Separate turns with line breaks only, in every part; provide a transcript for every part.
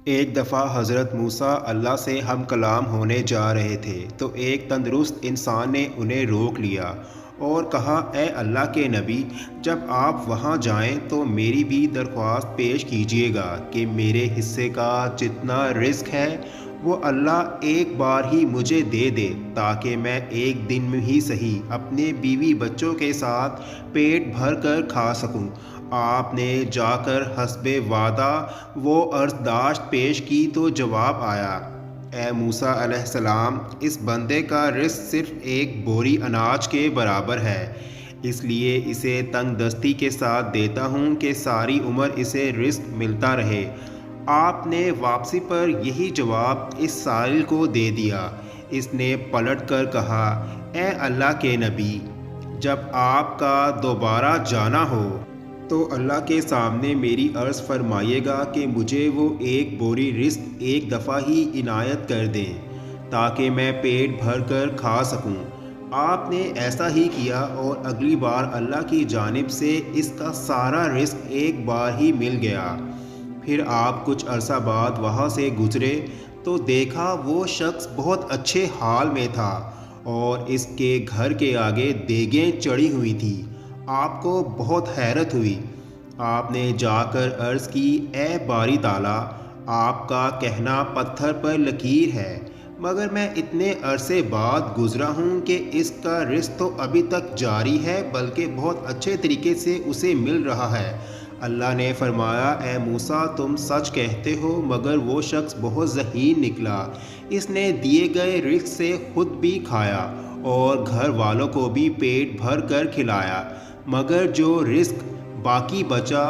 ایک دفعہ حضرت موسیٰ اللہ سے ہم کلام ہونے جا رہے تھے تو ایک تندرست انسان نے انہیں روک لیا اور کہا، اے اللہ کے نبی، جب آپ وہاں جائیں تو میری بھی درخواست پیش کیجیے گا کہ میرے حصے کا جتنا رزق ہے وہ اللہ ایک بار ہی مجھے دے دے، تاکہ میں ایک دن میں ہی صحیح اپنے بیوی بچوں کے ساتھ پیٹ بھر کر کھا سکوں۔ آپ نے جا کر حسب وعدہ وہ عرضداشت پیش کی تو جواب آیا، اے موسیٰ علیہ السلام، اس بندے کا رزق صرف ایک بوری اناج کے برابر ہے، اس لیے اسے تنگ دستی کے ساتھ دیتا ہوں کہ ساری عمر اسے رزق ملتا رہے۔ آپ نے واپسی پر یہی جواب اس سائل کو دے دیا۔ اس نے پلٹ کر کہا، اے اللہ کے نبی، جب آپ کا دوبارہ جانا ہو تو اللہ کے سامنے میری عرض فرمائیے گا کہ مجھے وہ ایک بوری رزق ایک دفعہ ہی عنایت کر دیں تاکہ میں پیٹ بھر کر کھا سکوں۔ آپ نے ایسا ہی کیا اور اگلی بار اللہ کی جانب سے اس کا سارا رزق ایک بار ہی مل گیا۔ پھر آپ کچھ عرصہ بعد وہاں سے گزرے تو دیکھا وہ شخص بہت اچھے حال میں تھا اور اس کے گھر کے آگے دیگیں چڑھی ہوئی تھیں۔ آپ کو بہت حیرت ہوئی۔ آپ نے جا کر عرض کی، اے باری تعالیٰ، آپ کا کہنا پتھر پر لکیر ہے، مگر میں اتنے عرصے بعد گزرا ہوں کہ اس کا رزق تو ابھی تک جاری ہے، بلکہ بہت اچھے طریقے سے اسے مل رہا ہے۔ اللہ نے فرمایا، اے موسیٰ، تم سچ کہتے ہو، مگر وہ شخص بہت ذہین نکلا۔ اس نے دیے گئے رزق سے خود بھی کھایا اور گھر والوں کو بھی پیٹ بھر کر کھلایا، مگر جو رزق باقی بچا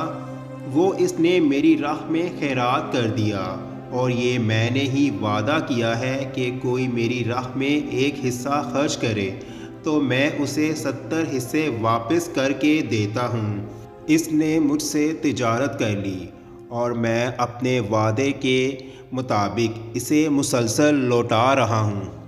وہ اس نے میری راہ میں خیرات کر دیا، اور یہ میں نے ہی وعدہ کیا ہے کہ کوئی میری راہ میں ایک حصہ خرچ کرے تو میں اسے 70 حصے واپس کر کے دیتا ہوں۔ اس نے مجھ سے تجارت کر لی اور میں اپنے وعدے کے مطابق اسے مسلسل لوٹا رہا ہوں۔